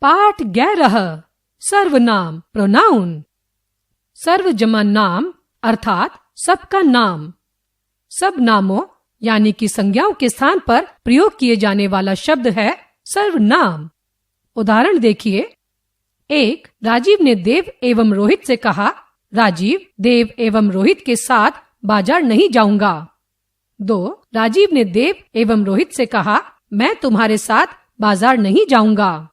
पाठ 11 सर्वनाम प्रोनाउन। सर्व जमा नाम अर्थात सबका नाम। सब नामों यानी कि संज्ञाओं के स्थान पर प्रयोग किए जाने वाला शब्द है सर्वनाम। उदाहरण देखिए। 1. राजीव ने देव एवं रोहित से कहा, राजीव देव एवं रोहित के साथ बाजार नहीं जाऊंगा। 2. राजीव ने देव एवं रोहित से कहा, मैं तुम्हारे साथ बाजार नहीं जाऊंगा।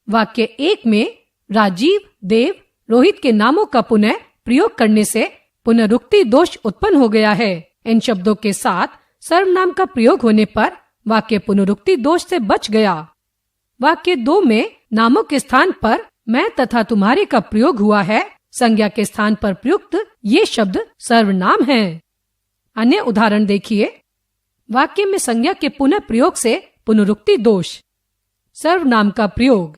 वाक्य 1 में राजीव, देव, रोहित के नामों का पुनः प्रयोग करने से पुनरुक्ति दोष उत्पन्न हो गया है। इन शब्दों के साथ सर्वनाम का प्रयोग होने पर वाक्य पुनरुक्ति दोष से बच गया। वाक्य 2 में नामों के स्थान पर मैं तथा तुम्हारे का प्रयोग हुआ है। संज्ञा के स्थान पर प्रयुक्त ये शब्द सर्वनाम हैं। अन्य उदाहरण देखिए। वाक्य में संज्ञा के पुनः प्रयोग से पुनरुक्ति दोष। सर्वनाम का प्रयोग।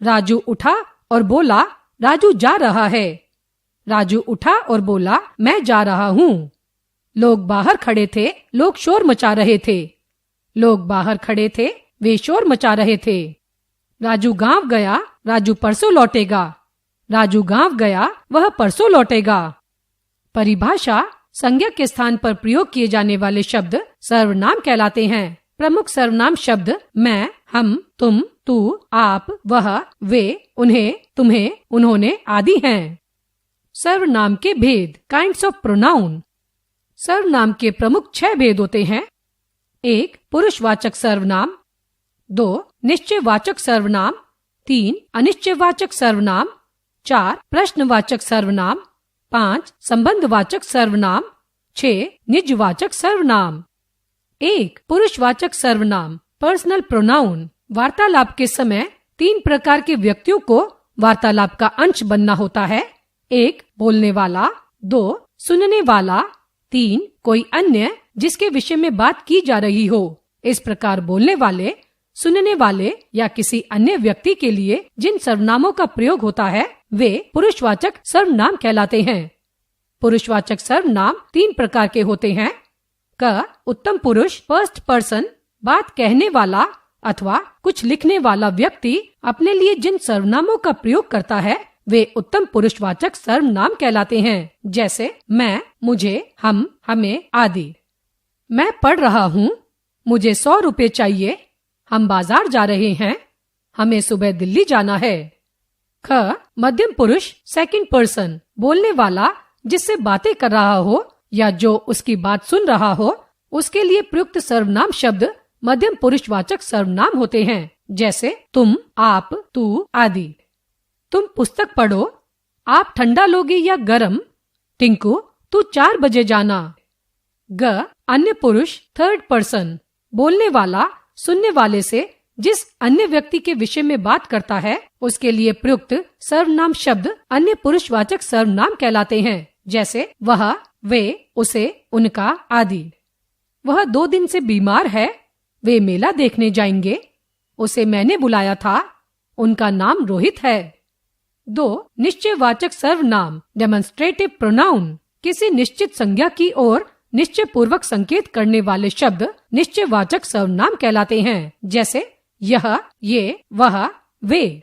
राजू उठा और बोला, राजू जा रहा है। राजू उठा और बोला, मैं जा रहा हूँ। लोग बाहर खड़े थे, लोग शोर मचा रहे थे। लोग बाहर खड़े थे, वे शोर मचा रहे थे। राजू गांव गया, राजू परसों लौटेगा। राजू गांव गया, वह परसों लौटेगा। परिभाषा। संज्ञा के स्थान पर प्रयोग किए जाने वाले शब्द सर्वनाम कहलाते हैं। प्रमुख सर्वनाम शब्द मैं, हम, तुम, तू, आप, वह, वे, उन्हें, तुम्हें, उन्होंने आदि हैं। सर्वनाम के भेद। Kinds of pronoun. सर्वनाम के प्रमुख 6 भेद होते हैं। 1. पुरुषवाचक सर्वनाम। 2. निश्चयवाचक सर्वनाम। 3. अनिश्चयवाचक सर्वनाम। 4. प्रश्नवाचक सर्वनाम। 5. संबंधवाचक सर्वनाम। 6. निजवाचक सर्वनाम। 1. पुरुषवाचक सर्वनाम पर्सनल प्रोनाउन। वार्तालाप के समय 3 प्रकार के व्यक्तियों को वार्तालाप का अंश बनना होता है। 1. बोलने वाला। 2. सुनने वाला। 3. कोई अन्य जिसके विषय में बात की जा रही हो। इस प्रकार बोलने वाले, सुनने वाले या किसी अन्य व्यक्ति के लिए जिन सर्वनामों का प्रयोग होता है वे पुरुषवाचक सर्वनाम कहलाते हैं। पुरुषवाचक सर्वनाम 3 प्रकार के होते हैं। क. उत्तम पुरुष फर्स्ट पर्सन। बात कहने वाला अथवा कुछ लिखने वाला व्यक्ति अपने लिए जिन सर्वनामों का प्रयोग करता है वे उत्तम पुरुषवाचक सर्वनाम कहलाते हैं। जैसे मैं, मुझे, हम, हमें आदि। मैं पढ़ रहा हूँ, मुझे 100 रुपए चाहिए। हम बाजार जा रहे हैं, हमें सुबह दिल्ली जाना है। ख. मध्यम पुरुष सेकंड पर्सन। बोलने वाला जिससे बातें कर रहा हो या जो उसकी बात सुन रहा हो उसके लिए प्रयुक्त सर्वनाम शब्द मध्यम पुरुषवाचक सर्वनाम होते हैं। जैसे तुम, आप, तू आदि। तुम पुस्तक पढ़ो, आप ठंडा लोगे या गरम। टिंकू, तू 4 बजे जाना। ग. अन्य पुरुष थर्ड पर्सन। बोलने वाला सुनने वाले से जिस अन्य व्यक्ति के विषय में बात करता है उसके लिए प्रयुक्त सर्वनाम शब्द अन्य पुरुषवाचक सर्वनाम कहलाते हैं। जैसे वह, वे, उसे, उनका आदि। वह 2 दिन से बीमार है, वे मेला देखने जाएंगे। उसे मैंने बुलाया था, उनका नाम रोहित है। 2. निश्चयवाचक सर्वनाम डेमोन्स्ट्रेटिव प्रोनाउन। किसी निश्चित संज्ञा की ओर निश्चय पूर्वक संकेत करने वाले शब्द निश्चयवाचक सर्वनाम कहलाते हैं। जैसे यह, ये, वह, वे।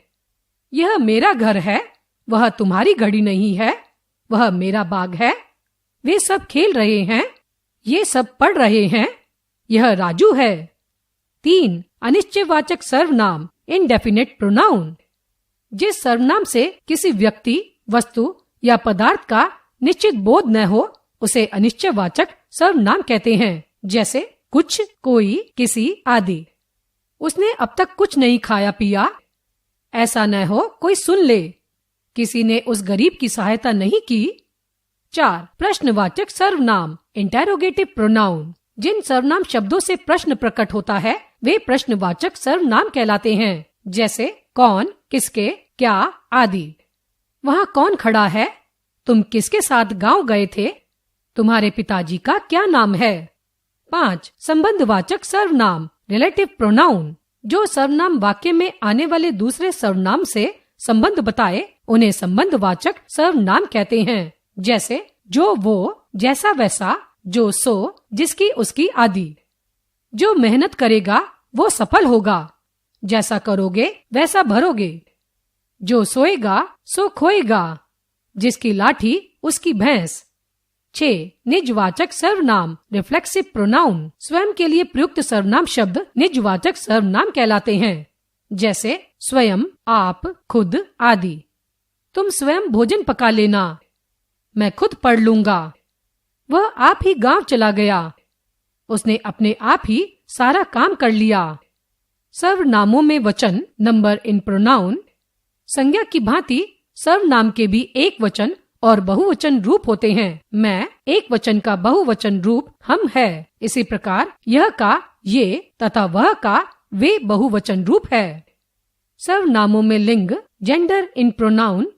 यह मेरा घर है, वह तुम्हारी घड़ी नहीं है। वह मेरा बाग है, वे सब खेल रहे हैं। ये सब पढ़ रहे हैं, यह राजू है। 3. अनिश्चयवाचक सर्वनाम इनडेफिनेट प्रोनाउन। जिस सर्वनाम से किसी व्यक्ति, वस्तु या पदार्थ का निश्चित बोध न हो उसे अनिश्चयवाचक सर्वनाम कहते हैं। जैसे कुछ, कोई, किसी आदि। उसने अब तक कुछ नहीं खाया पिया। ऐसा न हो कोई सुन ले। किसी ने उस गरीब की सहायता नहीं की। 4. प्रश्नवाचक सर्वनाम इंटेरोगेटिव प्रोनाउन। जिन सर्वनाम शब्दों से प्रश्न प्रकट होता है वे प्रश्नवाचक सर्वनाम कहलाते हैं। जैसे कौन, किसके, क्या आदि। वहाँ कौन खड़ा है? तुम किसके साथ गांव गए थे? तुम्हारे पिताजी का क्या नाम है? 5. संबंधवाचक सर्वनाम रिलेटिव प्रोनाउन। जो सर्वनाम वाक्य में आने वाले दूसरे सर्वनाम से संबंध बताए उन्हें संबंधवाचक सर्वनाम कहते हैं। जैसे जो, वो, जैसा वैसा, जो सो, जिसकी उसकी आदि। जो मेहनत करेगा वो सफल होगा। जैसा करोगे वैसा भरोगे। जो सोएगा सो खोएगा, जिसकी लाठी उसकी भैंस। 6. निजवाचक सर्वनाम रिफ्लेक्सिव प्रोनाउन। स्वयं के लिए प्रयुक्त सर्वनाम शब्द निजवाचक सर्वनाम कहलाते हैं, जैसे स्वयं, आप, खुद आदि। तुम स्वयं भोजन पका लेना। मैं खुद पढ़ लूंगा। वह आप ही गांव चला गया। उसने अपने आप ही सारा काम कर लिया। सर्वनामों में वचन नंबर इन प्रोनाउन। संज्ञा की भांति सर्वनाम के भी एक वचन और बहुवचन रूप होते हैं। मैं एक वचन का बहुवचन रूप हम है। इसी प्रकार यह का ये तथा वह का वे बहुवचन रूप है। सर्वनामों में लिंग जेंडर इन प्रोनाउन।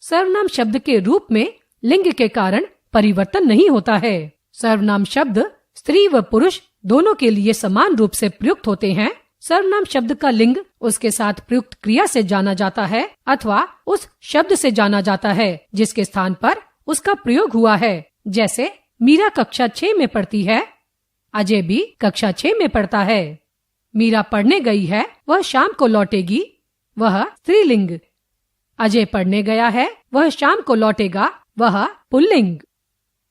सर्वनाम शब्द के रूप में लिंग के कारण परिवर्तन नहीं होता है। सर्वनाम शब्द स्त्री व पुरुष दोनों के लिए समान रूप से प्रयुक्त होते हैं। सर्वनाम शब्द का लिंग उसके साथ प्रयुक्त क्रिया से जाना जाता है अथवा उस शब्द से जाना जाता है जिसके स्थान पर उसका प्रयोग हुआ है। जैसे मीरा कक्षा 6 में पढ़ती है, अजय भी कक्षा 6 में पढ़ता है। मीरा पढ़ने गई है, वह शाम को लौटेगी, वह स्त्रीलिंग। अजय पढ़ने गया है, वह शाम को लौटेगा, वह पुल्लिंग।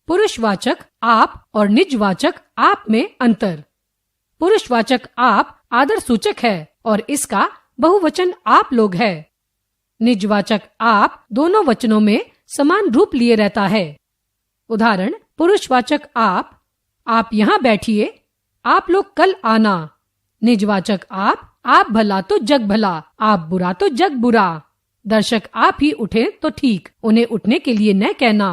पुरुषवाचक आप और निजवाचक आप में अंतर। पुरुषवाचक आप आदर सूचक है और इसका बहुवचन आप लोग है। निजवाचक आप दोनों वचनों में समान रूप लिए रहता है। उदाहरण, पुरुषवाचक आप यहाँ बैठिए, आप लोग कल आना। निजवाचक आप भला तो जग भला, आप बुरा तो जग बुरा। दर्शक आप ही उठे तो ठीक, उन्हें उठने के लिए न कहना।